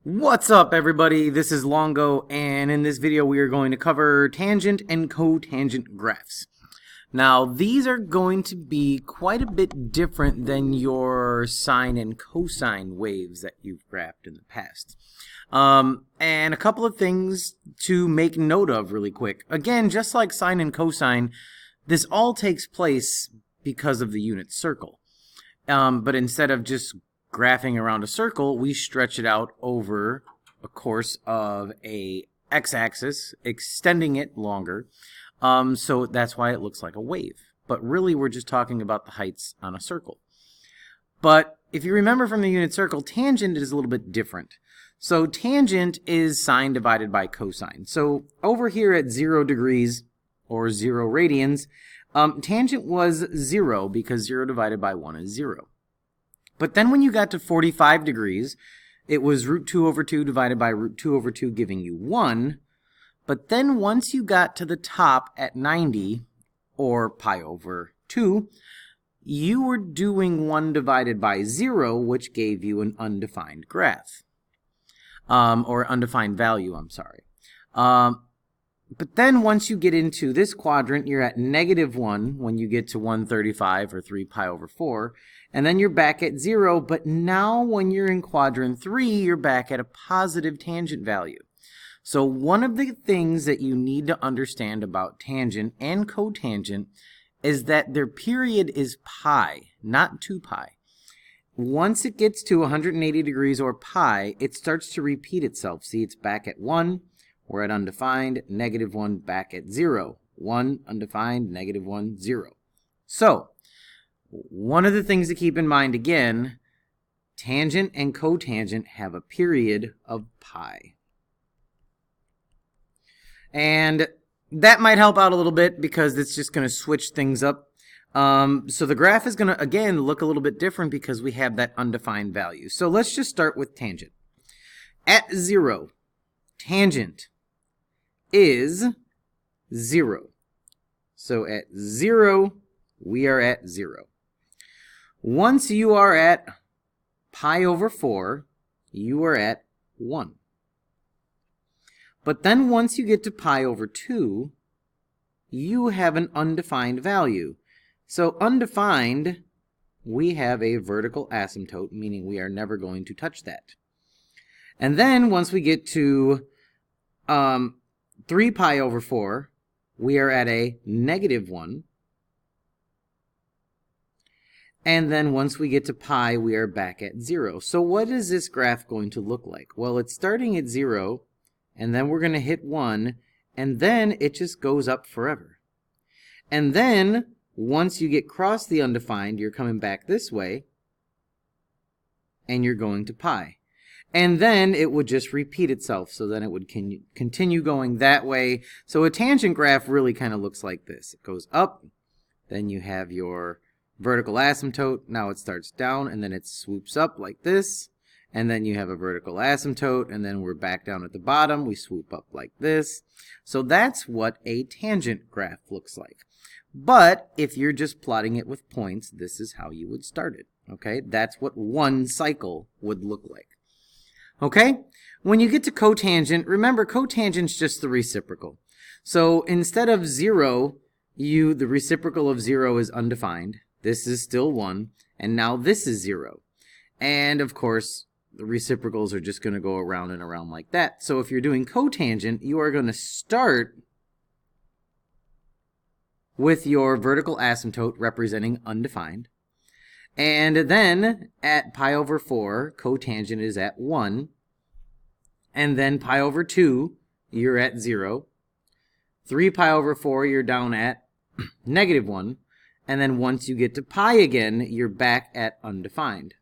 What's up, everybody? This is Longo, and in this video we are going to cover tangent and cotangent graphs. Now, these are going to be quite a bit different than your sine and cosine waves that you've graphed in the past. And a couple of things to make note of really quick. Again, just like sine and cosine, this all takes place because of the unit circle. But instead of just graphing around a circle, we stretch it out over a course of a x-axis, extending it longer. So that's why it looks like a wave. But really, we're just talking about the heights on a circle. But if you remember from the unit circle, tangent is a little bit different. So tangent is sine divided by cosine. So over here at 0 degrees, or 0 radians, tangent was 0 because 0 divided by 1 is 0. But then when you got to 45 degrees, it was root 2 over 2 divided by root 2 over 2 giving you 1. But then once you got to the top at 90, or pi over 2, you were doing 1 divided by 0, which gave you an undefined graph. Or undefined value, I'm sorry. But then once you get into this quadrant, you're at -1 when you get to 135 or 3 pi over 4. And then you're back at 0, but now when you're in quadrant 3, you're back at a positive tangent value. So one of the things that you need to understand about tangent and cotangent is that their period is pi, not 2 pi. Once it gets to 180 degrees or pi, it starts to repeat itself. See, it's back at 1, we're at undefined, -1, back at 0. 1, undefined, -1, 0. So, one of the things to keep in mind again, tangent and cotangent have a period of pi. And that might help out a little bit because it's just going to switch things up. So the graph is going to, again, look a little bit different because we have that undefined value. So let's just start with tangent. At 0, tangent is 0. So at 0, we are at 0. Once you are at pi over 4, you are at 1. But then once you get to pi over 2, you have an undefined value. So undefined, we have a vertical asymptote, meaning we are never going to touch that. And then once we get to 3 pi over 4, we are at a -1. And then once we get to pi, we are back at 0. So what is this graph going to look like? Well, it's starting at 0, and then we're going to hit 1, and then it just goes up forever. And then once you get across the undefined, you're coming back this way, and you're going to pi. And then it would just repeat itself, so then it would continue going that way. So a tangent graph really kind of looks like this. It goes up, then you have your vertical asymptote. Now it starts down, and then it swoops up like this. And then you have a vertical asymptote, and then we're back down at the bottom. We swoop up like this. So that's what a tangent graph looks like. But if you're just plotting it with points, this is how you would start it. Okay, that's what one cycle would look like. Okay, when you get to cotangent, remember cotangent's just the reciprocal. So instead of 0, the reciprocal of 0 is undefined. This is still 1, and now this is 0. And of course, the reciprocals are just going to go around and around like that. So if you're doing cotangent, you are going to start with your vertical asymptote representing undefined. And then at pi over 4, cotangent is at 1. And then pi over 2, you're at 0. 3 pi over 4, you're down at -1. And then once you get to pi again, you're back at undefined,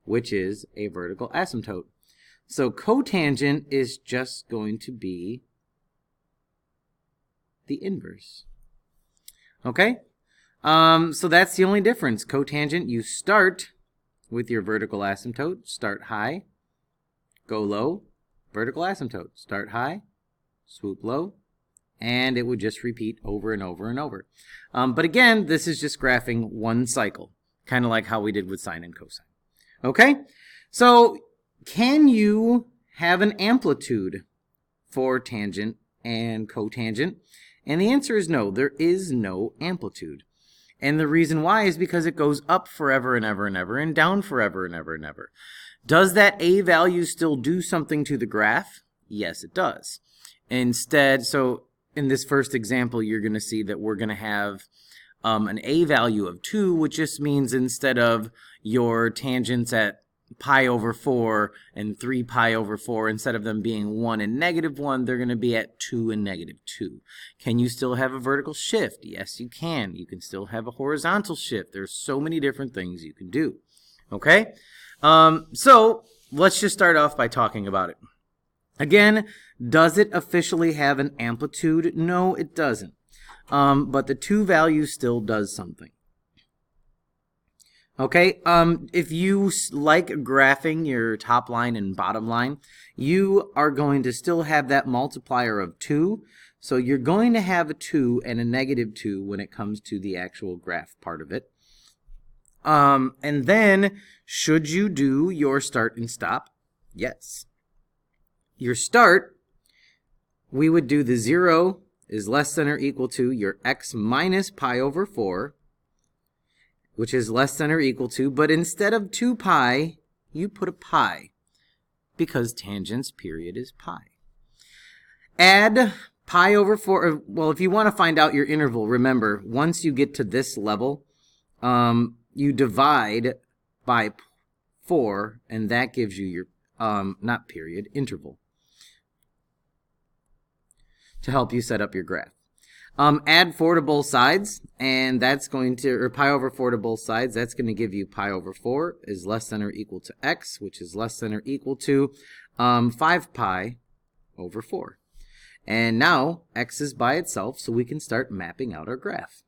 which is a vertical asymptote. So cotangent is just going to be the inverse. Okay? So that's the only difference. Cotangent, you start with your vertical asymptote, start high, go low, vertical asymptote, start high, swoop low, and it would just repeat over and over and over. But again, this is just graphing one cycle, kind of like how we did with sine and cosine. Okay? So can you have an amplitude for tangent and cotangent? And the answer is no, there is no amplitude. And the reason why is because it goes up forever and ever and ever and down forever and ever and ever. Does that a value still do something to the graph? Yes, it does. Instead, so in this first example, you're going to see that we're going to have an a value of 2, which just means instead of your tangents at pi over 4 and 3 pi over 4, instead of them being 1 and -1, they're going to be at 2 and -2. Can you still have a vertical shift? Yes, you can. You can still have a horizontal shift. There's so many different things you can do. Okay? So let's just start off by talking about it. Again, does it officially have an amplitude? No, it doesn't. But the 2 value still does something. Okay, if you like graphing your top line and bottom line, you are going to still have that multiplier of 2. So you're going to have a 2 and a -2 when it comes to the actual graph part of it. And then, should you do your start and stop? Yes. Your start, we would do the 0 is less than or equal to your x minus pi over 4, which is less than or equal to, but instead of 2 pi, you put a pi, because tangent's period is pi. Add pi over 4, well, if you want to find out your interval, remember, once you get to this level, you divide by 4, and that gives you your, not period, interval, to help you set up your graph. Add 4 to both sides, and that's going to, or pi over 4 to both sides, that's going to give you pi over 4 is less than or equal to x, which is less than or equal to 5 pi over 4. And now x is by itself, so we can start mapping out our graph.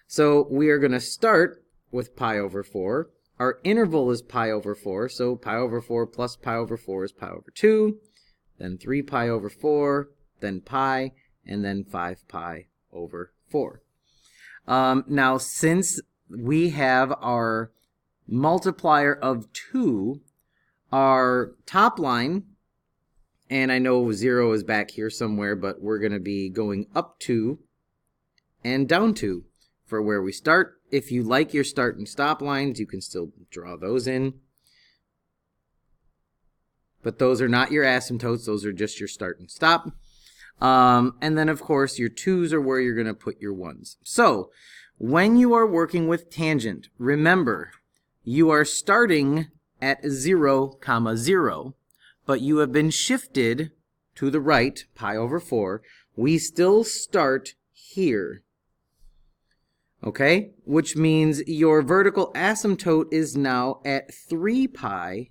So we are going to start with pi over 4. Our interval is pi over 4, so pi over 4 plus pi over 4 is pi over 2, then 3 pi over 4, then pi, and then 5 pi over 4. Now, since we have our multiplier of 2, our top line, and I know 0 is back here somewhere, but we're going to be going up 2 and down 2 for where we start. If you like your start and stop lines, you can still draw those in. But those are not your asymptotes, those are just your start and stop. And then, of course, your 2's are where you're going to put your 1's. So, when you are working with tangent, remember, you are starting at 0, 0, but you have been shifted to the right, pi over 4. We still start here. Okay? Which means your vertical asymptote is now at 3 pi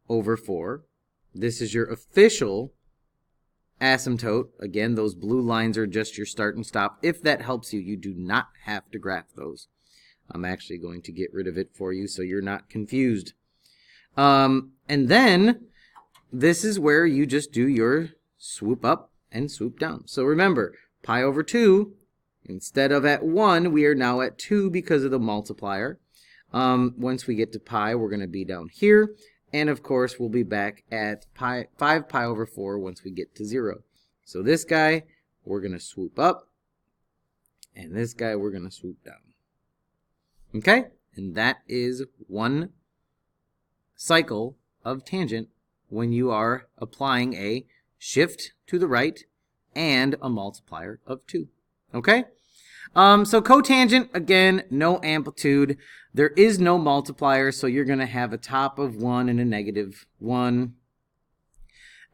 over 4. This is your official asymptote. Again, those blue lines are just your start and stop. If that helps you, you do not have to graph those. I'm actually going to get rid of it for you so you're not confused. And then, this is where you just do your swoop up and swoop down. So remember, pi over 2, instead of at 1, we are now at 2 because of the multiplier. Once we get to pi, we're going to be down here. And of course, we'll be back at 5 pi over 4 once we get to 0. So this guy, we're going to swoop up. And this guy, we're going to swoop down. Okay? And that is one cycle of tangent when you are applying a shift to the right and a multiplier of 2. Okay? So cotangent, again, no amplitude. There is no multiplier, so you're going to have a top of 1 and a -1.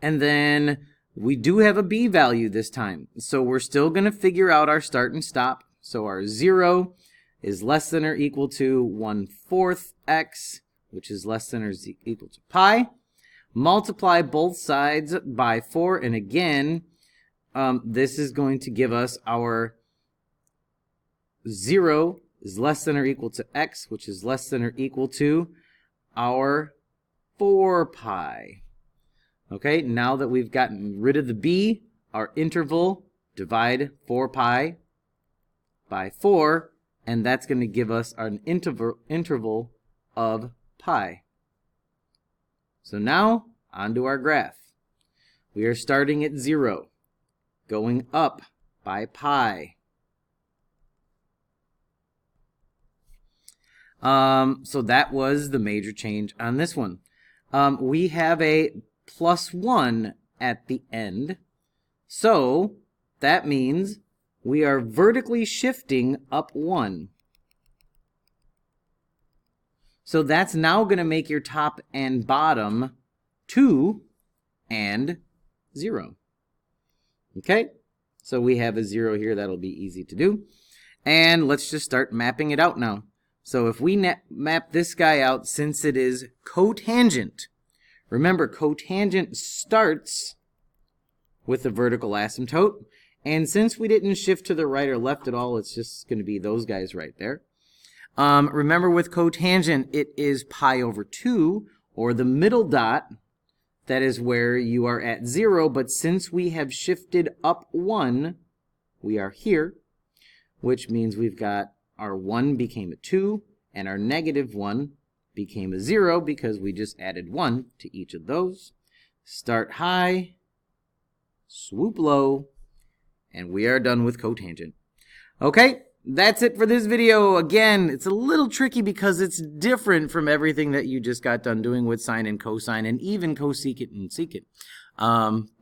And then we do have a b value this time. So we're still going to figure out our start and stop. So our 0 is less than or equal to 1/4 x, which is less than or equal to pi. Multiply both sides by 4, and again, this is going to give us our 0 is less than or equal to x, which is less than or equal to our 4 pi. Okay, now that we've gotten rid of the b, our interval, divide 4 pi by 4, and that's going to give us an interval of pi. So now, onto our graph. We are starting at 0, going up by pi. So that was the major change on this one. We have a +1 at the end. So that means we are vertically shifting up 1. So that's now going to make your top and bottom 2 and 0. Okay? So we have a 0 here. That'll be easy to do. And let's just start mapping it out now. So if we map this guy out, since it is cotangent, remember cotangent starts with the vertical asymptote. And since we didn't shift to the right or left at all, it's just going to be those guys right there. Remember with cotangent, it is pi over 2, or the middle dot. That is where you are at 0, but since we have shifted up 1, we are here, which means we've got our 1 became a 2, and our -1 became a 0 because we just added 1 to each of those. Start high, swoop low, and we are done with cotangent. Okay, that's it for this video. Again, it's a little tricky because it's different from everything that you just got done doing with sine and cosine and even cosecant and secant.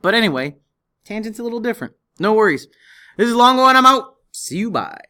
But anyway, tangent's a little different. No worries. This is Longo and I'm out. See you, bye.